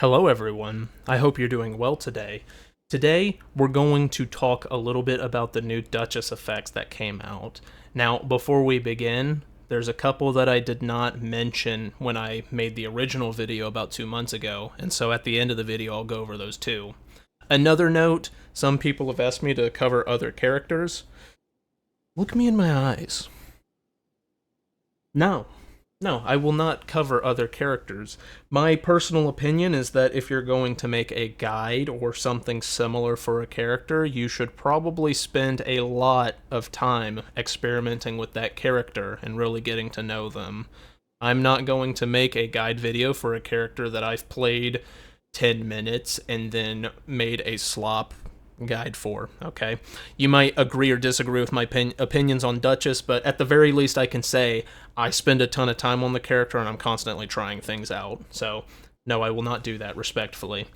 Hello, everyone. I hope you're doing well today. Today, we're going to talk a little bit about the new Duchess effects that came out. Now, before we begin, there's a couple that I did not mention when I made the original video about 2 months ago, and so at the end of the video, I'll go over those too. Another note, some people have asked me to cover other characters. Look me in my eyes. No, no, I will not cover other characters. My personal opinion is that if you're going to make a guide or something similar for a character, you should probably spend a lot of time experimenting with that character and really getting to know them. I'm not going to make a guide video for a character that I've played 10 minutes and then made a slop guide for, okay? You might agree or disagree with my opinions on Duchess, but at the very least I can say I spend a ton of time on the character and I'm constantly trying things out. So, no, I will not do that, respectfully.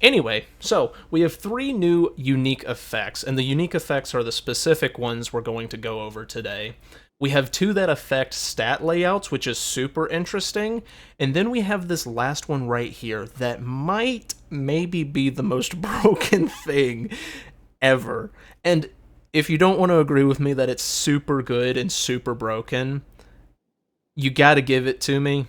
Anyway, so we have three new unique effects, and the unique effects are the specific ones we're going to go over today. We have two that affect stat layouts, which is super interesting, and then we have this last one right here that might maybe be the most broken thing ever. And if you don't want to agree with me that it's super good and super broken, you gotta give it to me.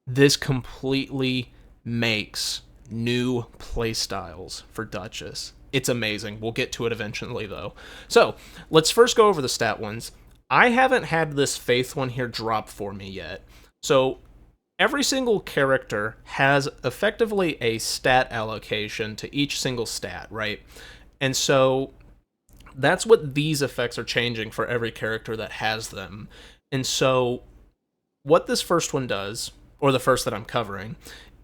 This completely makes new playstyles for Duchess. It's amazing. We'll get to it eventually, though. So, let's first go over the stat ones. I haven't had this Faith one here drop for me yet. So, every single character has effectively a stat allocation to each single stat, right? And so, that's what these effects are changing for every character that has them. And so, what this first one does, or the first that I'm covering,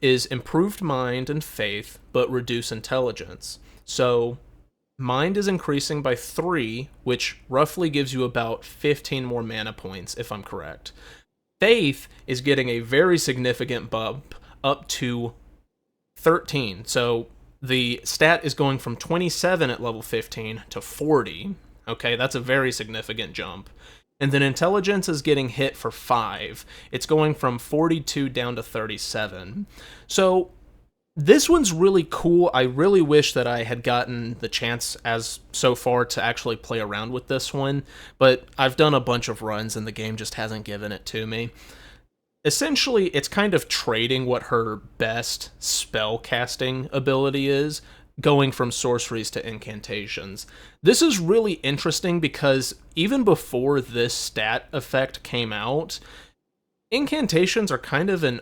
is improved mind and faith, but reduce intelligence. So, mind is increasing by 3, which roughly gives you about 15 more mana points, if I'm correct. Faith is getting a very significant bump up to 13. So the stat is going from 27 at level 15 to 40. Okay, that's a very significant jump. And then intelligence is getting hit for 5. It's going from 42 down to 37. So this one's really cool. I really wish that I had gotten the chance as so far to actually play around with this one, but I've done a bunch of runs and the game just hasn't given it to me. Essentially, it's kind of trading what her best spell casting ability is, going from sorceries to incantations. This is really interesting because even before this stat effect came out, incantations are kind of an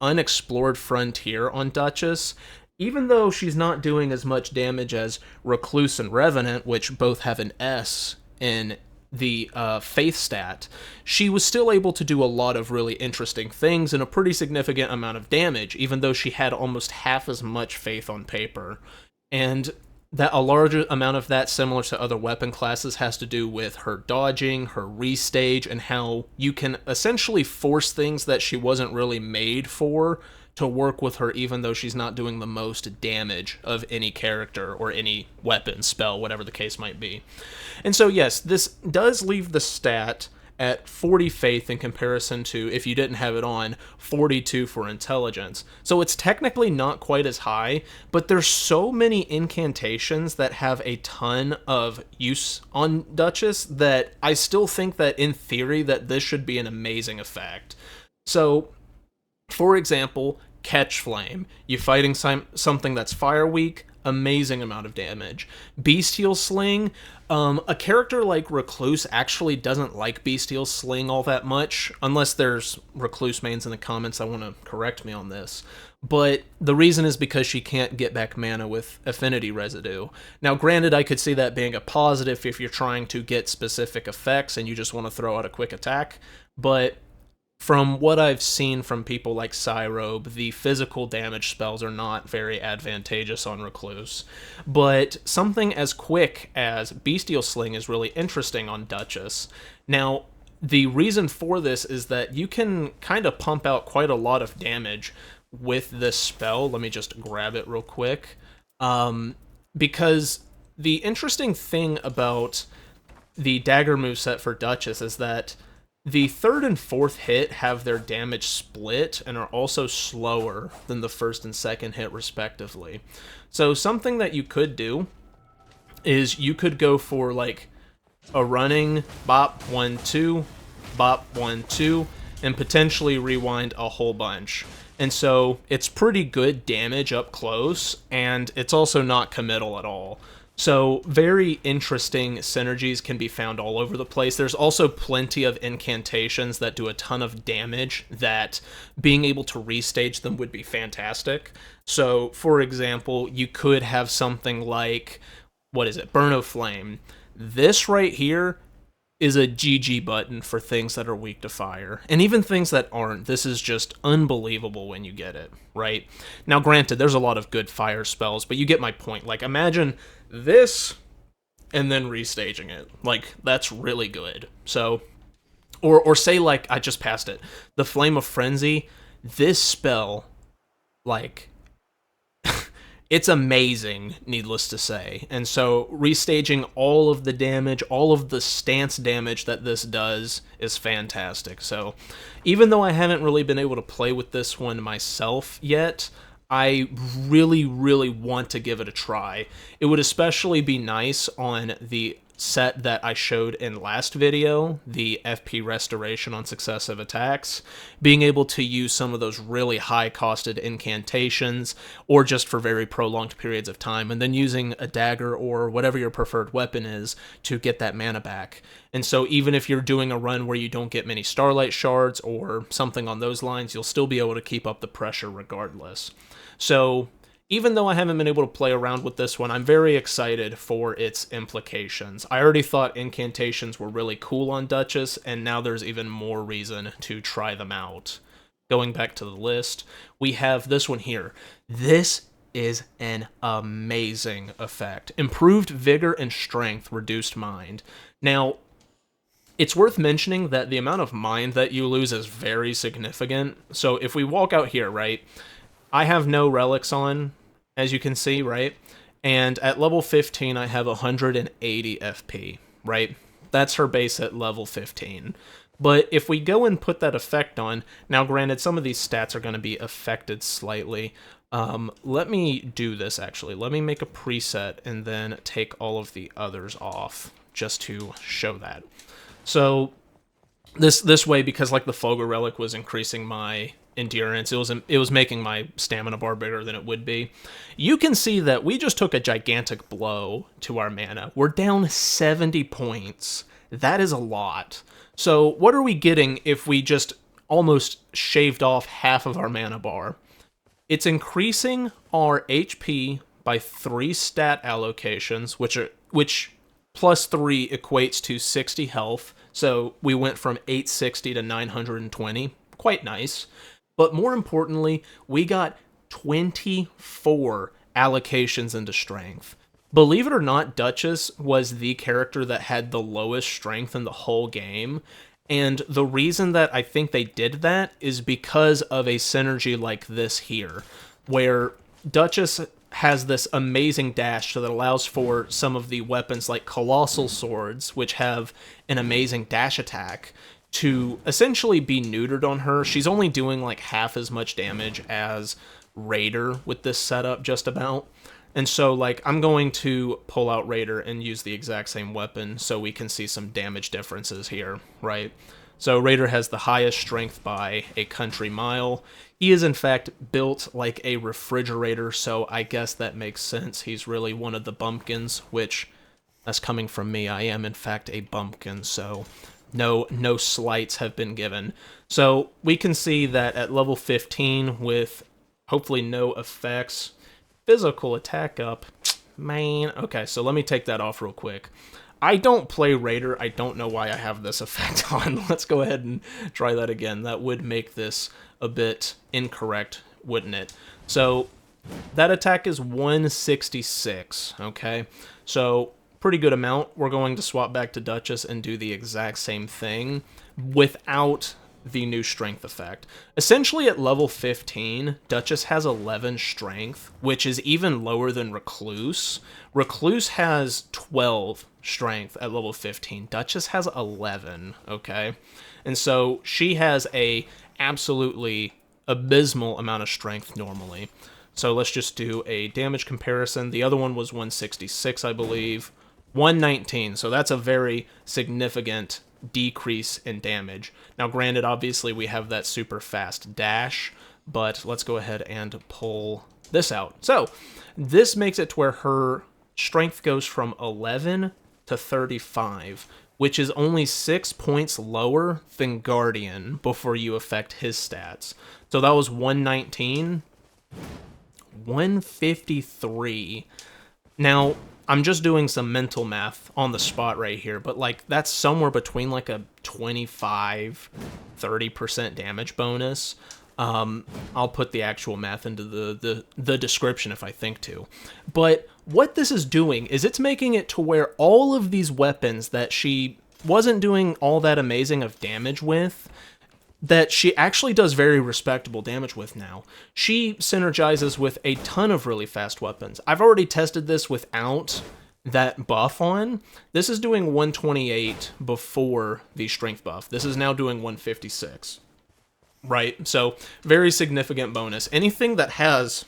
unexplored frontier on Duchess. Even though she's not doing as much damage as Recluse and Revenant, which both have an S in the Faith stat, she was still able to do a lot of really interesting things and a pretty significant amount of damage, even though she had almost half as much Faith on paper. And that a larger amount of that, similar to other weapon classes, has to do with her dodging, her restage, and how you can essentially force things that she wasn't really made for to work with her, even though she's not doing the most damage of any character or any weapon, spell, whatever the case might be. And so, yes, this does leave the stat at 40 faith in comparison to, if you didn't have it on, 42 for intelligence. So it's technically not quite as high, but there's so many incantations that have a ton of use on Duchess that I still think that in theory that this should be an amazing effect. So, for example, Catch Flame. You fighting something that's fire weak, amazing amount of damage. Bestial Sling, a character like Recluse actually doesn't like Bestial Sling all that much, unless there's Recluse mains in the comments that want to correct me on this. But the reason is because she can't get back mana with Affinity Residue. Now, granted, I could see that being a positive if you're trying to get specific effects and you just want to throw out a quick attack, but from what I've seen from people like Cyrobe, the physical damage spells are not very advantageous on Recluse. But something as quick as Bestial Sling is really interesting on Duchess. Now, the reason for this is that you can kind of pump out quite a lot of damage with this spell. Let me just grab it real quick. Because the interesting thing about the dagger moveset for Duchess is that The third and fourth hit have their damage split and are also slower than the first and second hit, respectively. So something that you could do is you could go for like a running bop 1-2, bop 1-2, and potentially rewind a whole bunch. And so it's pretty good damage up close, and it's also not committal at all. So very interesting synergies can be found all over the place. There's also plenty of incantations that do a ton of damage that being able to restage them would be fantastic. So, for example, you could have something like, what is it, Burn of Flame. This right here is a GG button for things that are weak to fire. And even things that aren't. This is just unbelievable when you get it, right? Now, granted, there's a lot of good fire spells, but you get my point. Like, imagine this and then restaging it. Like, that's really good. So, or say, like, I just passed it. The Flame of Frenzy, this spell, like, it's amazing, needless to say. And so restaging all of the damage, all of the stance damage that this does is fantastic. So even though I haven't really been able to play with this one myself yet, I really, really want to give it a try. It would especially be nice on the set that I showed in last video, the FP restoration on successive attacks, being able to use some of those really high-costed incantations, or just for very prolonged periods of time, and then using a dagger or whatever your preferred weapon is to get that mana back. And so even if you're doing a run where you don't get many Starlight Shards or something on those lines, you'll still be able to keep up the pressure regardless. So even though I haven't been able to play around with this one, I'm very excited for its implications. I already thought incantations were really cool on Duchess, and now there's even more reason to try them out. Going back to the list, we have this one here. This is an amazing effect. Improved vigor and strength, reduced mind. Now, it's worth mentioning that the amount of mind that you lose is very significant. So if we walk out here, right, I have no relics on, as you can see, right? And at level 15, I have 180 FP, right? That's her base at level 15. But if we go and put that effect on, now granted, some of these stats are going to be affected slightly. Let me do this, actually. Let me make a preset and then take all of the others off, just to show that. So this way, because like the Fogel Relic was increasing my endurance, it was making my stamina bar bigger than it would be. You can see that we just took a gigantic blow to our mana. We're down 70 points. That is a lot. So what are we getting if we just almost shaved off half of our mana bar? It's increasing our HP by 3 stat allocations, which plus 3 equates to 60 health. So we went from 860 to 920. Quite nice. But more importantly, we got 24 allocations into strength. Believe it or not, Duchess was the character that had the lowest strength in the whole game. And the reason that I think they did that is because of a synergy like this here, where Duchess has this amazing dash that allows for some of the weapons like Colossal Swords, which have an amazing dash attack, to essentially be neutered on her. She's only doing like half as much damage as Raider with this setup, just about. And so, like, I'm going to pull out Raider and use the exact same weapon so we can see some damage differences here, right? So Raider has the highest strength by a country mile. He is, in fact, built like a refrigerator, so I guess that makes sense. He's really one of the bumpkins, which, that's coming from me. I am, in fact, a bumpkin, so no slights have been given. So we can see that at level 15 with hopefully no effects, physical attack up, man. Okay, so let me take that off real quick. I don't play Raider. I don't know why I have this effect on. Let's go ahead and try that again. That would make this a bit incorrect, wouldn't it? So that attack is 166, okay? So pretty good amount. We're going to swap back to Duchess and do the exact same thing without the new strength effect. Essentially at level 15, Duchess has 11 strength, which is even lower than Recluse. Recluse has 12 strength at level 15. Duchess has 11, okay? And so she has a absolutely abysmal amount of strength normally. So let's just do a damage comparison. The other one was 166, I believe. 119, so that's a very significant decrease in damage. Now, granted, obviously we have that super fast dash, but let's go ahead and pull this out. So this makes it to where her strength goes from 11 to 35, which is only 6 points lower than Guardian before you affect his stats. So that was 119, 153. Now, I'm just doing some mental math on the spot right here, but like that's somewhere between like a 25-30% damage bonus. I'll put the actual math into the description if I think to. But what this is doing is it's making it to where all of these weapons that she wasn't doing all that amazing of damage with, that she actually does very respectable damage with now. She synergizes with a ton of really fast weapons. I've already tested this without that buff on. This is doing 128 before the strength buff. This is now doing 156. Right? So, very significant bonus. Anything that has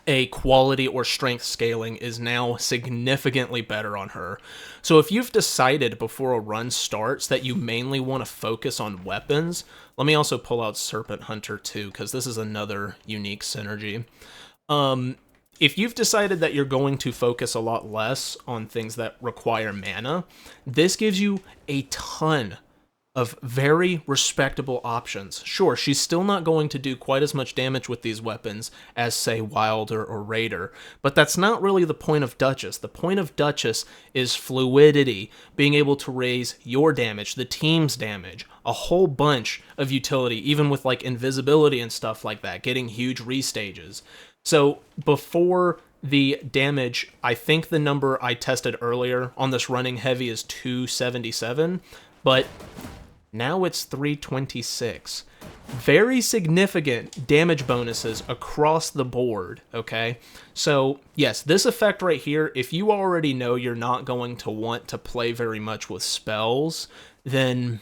a quality or strength scaling is now significantly better on her. So if you've decided before a run starts that you mainly want to focus on weapons, let me also pull out Serpent Hunter too, because this is another unique synergy. If you've decided that you're going to focus a lot less on things that require mana, this gives you a ton of very respectable options. Sure, she's still not going to do quite as much damage with these weapons as, say, Wilder or Raider, but that's not really the point of Duchess. The point of Duchess is fluidity, being able to raise your damage, the team's damage, a whole bunch of utility, even with like invisibility and stuff like that, getting huge restages. So before the damage, I think the number I tested earlier on this running heavy is 277, but now it's 326. Very significant damage bonuses across the board, okay? So, yes, this effect right here, if you already know you're not going to want to play very much with spells, then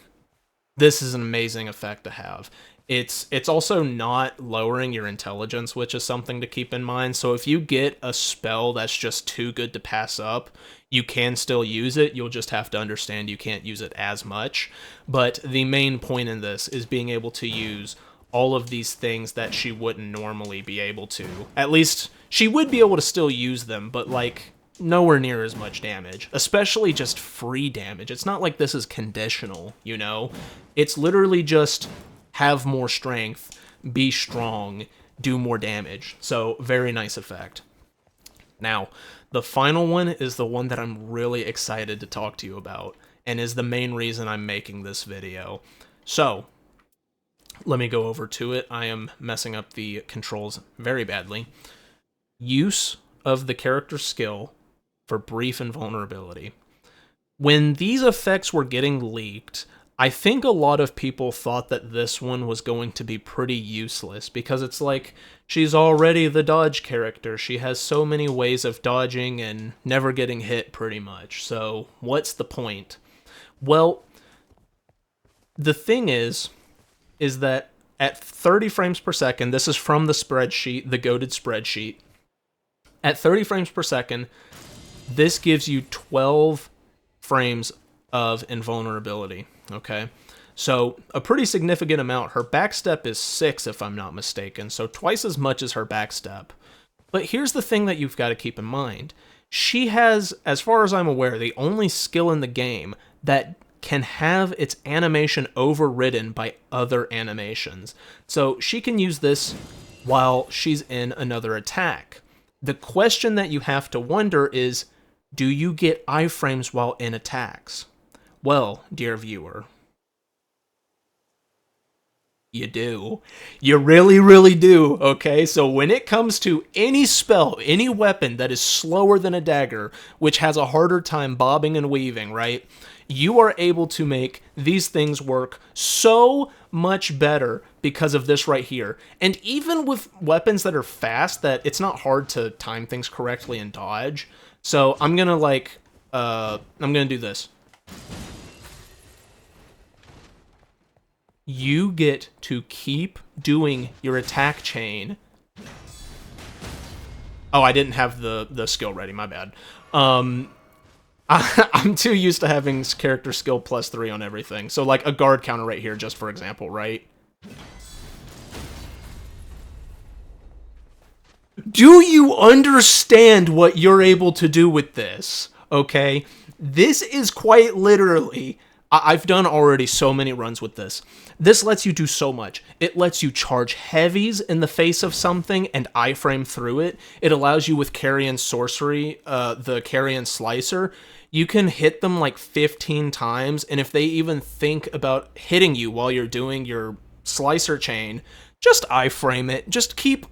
this is an amazing effect to have. It's also not lowering your intelligence, which is something to keep in mind. So if you get a spell that's just too good to pass up, you can still use it. You'll just have to understand you can't use it as much. But the main point in this is being able to use all of these things that she wouldn't normally be able to. At least she would be able to still use them, but like nowhere near as much damage, especially just free damage. It's not like this is conditional, you know? It's literally just have more strength, be strong, do more damage. So, very nice effect. Now, the final one is the one that I'm really excited to talk to you about, and is the main reason I'm making this video. So, let me go over to it. I am messing up the controls very badly. Use of the character skill for brief invulnerability. When these effects were getting leaked, I think a lot of people thought that this one was going to be pretty useless, because it's like, she's already the dodge character. She has so many ways of dodging and never getting hit, pretty much. So, what's the point? Well, the thing is that at 30 frames per second, this is from the spreadsheet, the goated spreadsheet. At 30 frames per second, this gives you 12 frames of invulnerability. Okay, so a pretty significant amount. Her backstep is 6, if I'm not mistaken, so twice as much as her backstep. But here's the thing that you've got to keep in mind. She has, as far as I'm aware, the only skill in the game that can have its animation overridden by other animations. So she can use this while she's in another attack. The question that you have to wonder is, do you get iframes while in attacks? Well, dear viewer, you do. You really, really do, okay? So when it comes to any spell, any weapon that is slower than a dagger, which has a harder time bobbing and weaving, right? You are able to make these things work so much better because of this right here. And even with weapons that are fast, that it's not hard to time things correctly and dodge. So I'm gonna I'm gonna do this. you get to keep doing your attack chain. Oh, I didn't have the skill ready, my bad. I'm too used to having character skill +3 on everything. So like a guard counter right here, just for example, right? Do you understand what you're able to do with this? Okay? This is quite literally... I've done already so many runs with this. This lets you do so much. It lets you charge heavies in the face of something and iframe through it. It allows you with Carrion Sorcery, the Carrion Slicer, you can hit them like 15 times, and if they even think about hitting you while you're doing your Slicer chain, just iframe it. Just keep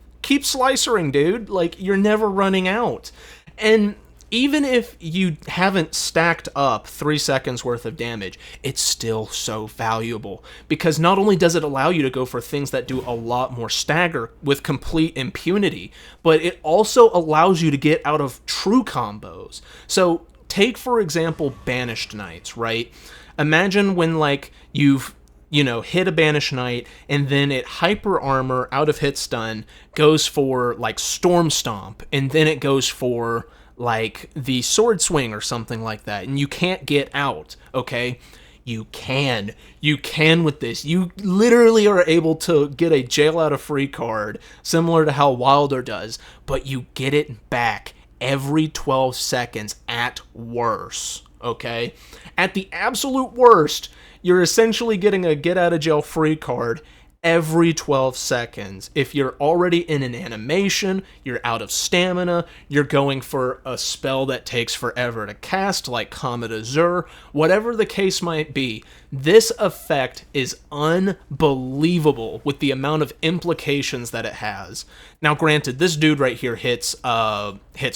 slicering, dude. Like, you're never running out. And even if you haven't stacked up 3 seconds worth of damage, it's still so valuable. Because not only does it allow you to go for things that do a lot more stagger with complete impunity, but it also allows you to get out of true combos. So, take for example Banished Knights, right? Imagine when like you've hit a Banished Knight, and then it Hyper Armor out of hit stun, goes for, like, Storm Stomp, and then it goes for, like, the Sword Swing or something like that, and you can't get out, okay? You can. You can with this. You literally are able to get a Jail Out of Free card, similar to how Wilder does, but you get it back every 12 seconds at worst, okay? At the absolute worst, you're essentially getting a get out of jail free card every 12 seconds. If you're already in an animation, you're out of stamina, you're going for a spell that takes forever to cast, like Comet Azure, whatever the case might be, this effect is unbelievable with the amount of implications that it has. Now, granted, this dude right here hits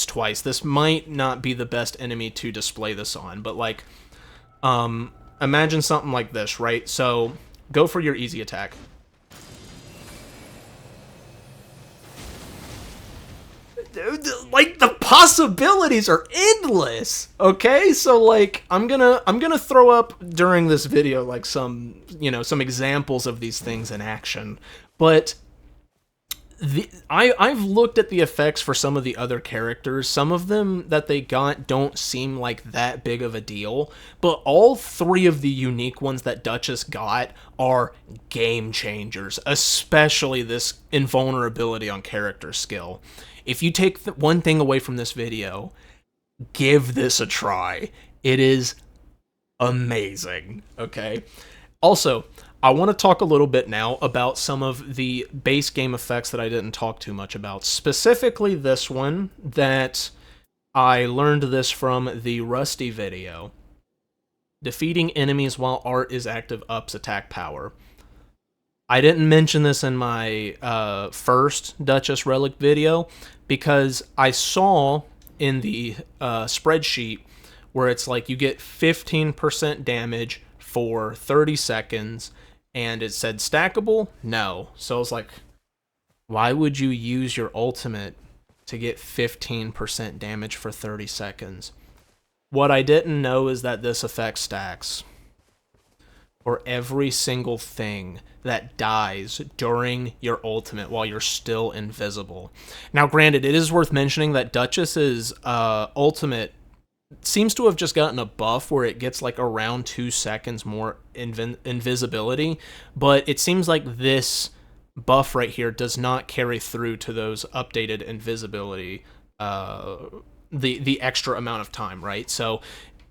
twice. This might not be the best enemy to display this on, but like, imagine something like this, right? So, go for your easy attack. Dude, like, the possibilities are endless, okay? So, like, I'm gonna throw up during this video, like, some examples of these things in action, but I've looked at the effects for some of the other characters. Some of them that they got don't seem like that big of a deal, but all 3 of the unique ones that Duchess got are game changers, especially this invulnerability on character skill. If you take one thing away from this video, give this a try. It is amazing, okay? Also, I want to talk a little bit now about some of the base game effects that I didn't talk too much about. Specifically this one, that I learned this from the Rusty video. Defeating enemies while art is active ups attack power. I didn't mention this in my first Duchess Relic video because I saw in the spreadsheet where it's like you get 15% damage for 30 seconds, and it said stackable? No. So I was like, why would you use your ultimate to get 15% damage for 30 seconds? What I didn't know is that this effect stacks for every single thing that dies during your ultimate while you're still invisible. Now, granted, it is worth mentioning that Duchess's ultimate seems to have just gotten a buff where it gets like around 2 seconds more invisibility, but it seems like this buff right here does not carry through to those updated invisibility, the extra amount of time, right? So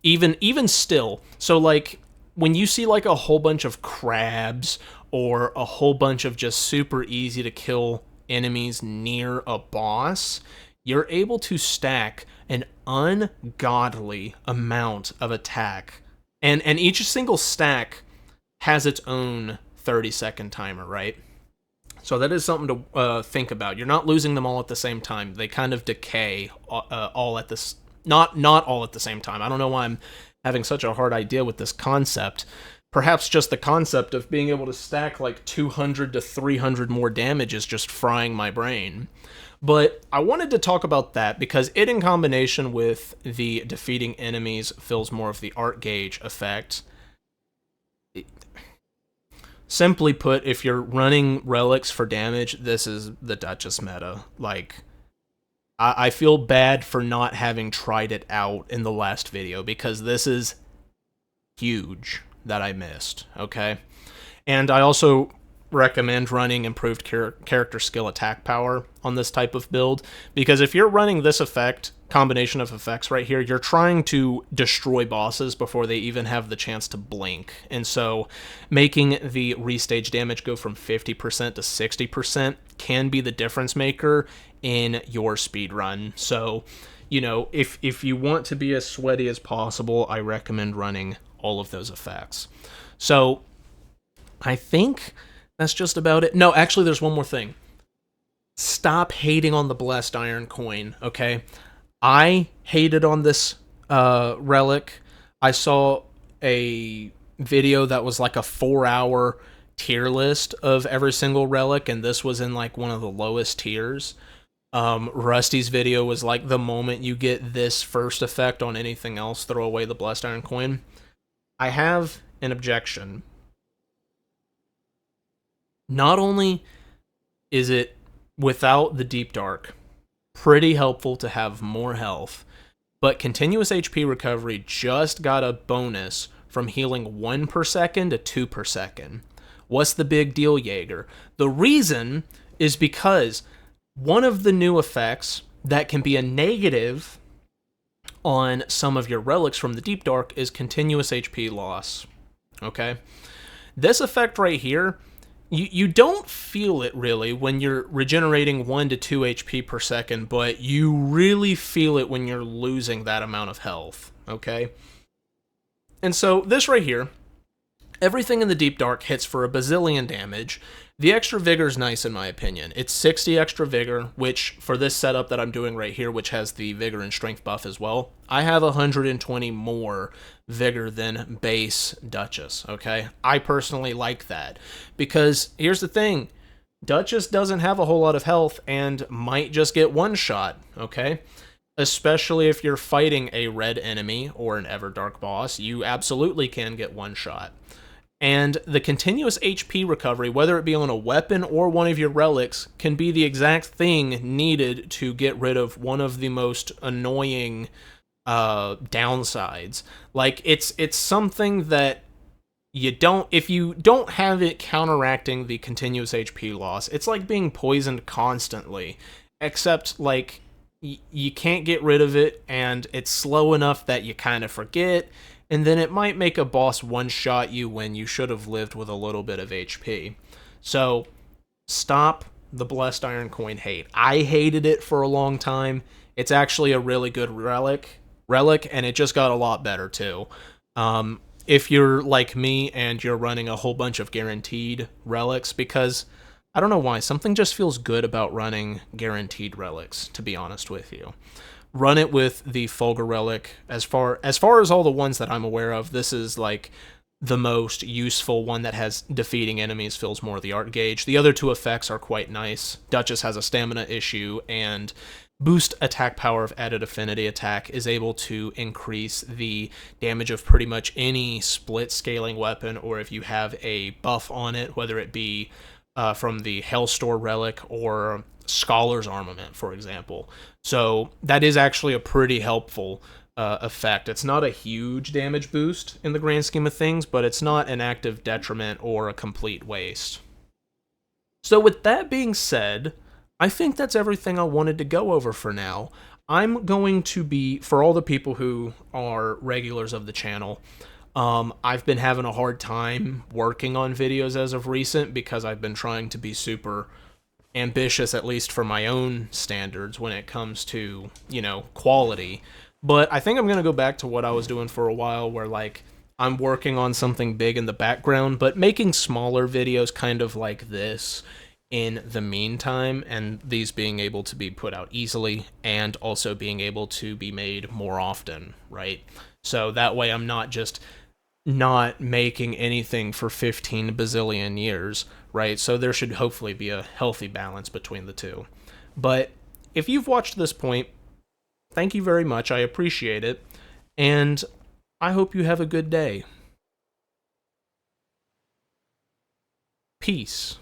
even still, so like when you see like a whole bunch of crabs or a whole bunch of just super easy to kill enemies near a boss, you're able to stack an ungodly amount of attack. And each single stack has its own 30-second timer, right? So that is something to think about. You're not losing them all at the same time. They kind of decay all at this... Not all at the same time. I don't know why I'm having such a hard idea with this concept. Perhaps just the concept of being able to stack like 200 to 300 more damage is just frying my brain. But I wanted to talk about that because it, in combination with the defeating enemies, fills more of the art gauge effect. simply put, if you're running relics for damage, this is the Duchess meta. Like, I feel bad for not having tried it out in the last video because this is huge that I missed, okay? And I also recommend running improved character skill attack power on this type of build, because if you're running this effect, combination of effects right here, you're trying to destroy bosses before they even have the chance to blink. And so making the restage damage go from 50% to 60% can be the difference maker in your speed run. So, you know, if you want to be as sweaty as possible, I recommend running all of those effects. So I think that's just about it. No, actually, there's one more thing. Stop hating on the Blessed Iron Coin, okay? I hated on this relic. I saw a video that was like a 4-hour tier list of every single relic, and this was in like one of the lowest tiers. Rusty's video was like, the moment you get this first effect on anything else, throw away the Blessed Iron Coin. I have an objection. Not only is it, without the Deep Dark, pretty helpful to have more health, but continuous HP recovery just got a bonus from healing 1 per second to 2 per second. What's the big deal, Jaeger? The reason is because one of the new effects that can be a negative on some of your relics from the Deep Dark is continuous HP loss. Okay? This effect right here, you don't feel it really when you're regenerating 1 to 2 HP per second, but you really feel it when you're losing that amount of health. Okay? And so this right here, everything in the Deep Dark hits for a bazillion damage. The extra vigor is nice in my opinion. It's 60 extra vigor, which for this setup that I'm doing right here, which has the vigor and strength buff as well, I have 120 more vigor than base Duchess, okay? I personally like that because here's the thing. Duchess doesn't have a whole lot of health and might just get one shot, okay? Especially if you're fighting a red enemy or an Everdark boss, you absolutely can get one shot. And the continuous HP recovery, whether it be on a weapon or one of your relics, can be the exact thing needed to get rid of one of the most annoying downsides. Like, it's something that you don't, if you don't have it counteracting the continuous HP loss, it's like being poisoned constantly, except like you can't get rid of it, and it's slow enough that you kind of forget, and then it might make a boss one-shot you when you should have lived with a little bit of HP. So, stop the Blessed Iron Coin hate. I hated it for a long time. It's actually a really good relic, and it just got a lot better, too. If you're like me and you're running a whole bunch of guaranteed relics, because I don't know why, something just feels good about running guaranteed relics, to be honest with you. Run it with the Fulgur relic. As far as all the ones that I'm aware of, this is like the most useful one that has defeating enemies, fills more of the art gauge. The other two effects are quite nice. Duchess has a stamina issue, and boost attack power of added affinity attack is able to increase the damage of pretty much any split scaling weapon, or if you have a buff on it, whether it be from the Hellstore relic or Scholar's Armament, for example. So that is actually a pretty helpful effect. It's not a huge damage boost in the grand scheme of things, but it's not an active detriment or a complete waste. So with that being said, I think that's everything I wanted to go over for now. I'm going to be, for all the people who are regulars of the channel, I've been having a hard time working on videos as of recent because I've been trying to be super ambitious, at least for my own standards, when it comes to, you know, quality. But I think I'm going to go back to what I was doing for a while, where, like, I'm working on something big in the background, but making smaller videos kind of like this in the meantime, and these being able to be put out easily, and also being able to be made more often, right? So that way I'm not just not making anything for 15 bazillion years, right? So there should hopefully be a healthy balance between the two. But if you've watched this point, thank you very much. I appreciate it. And I hope you have a good day. Peace.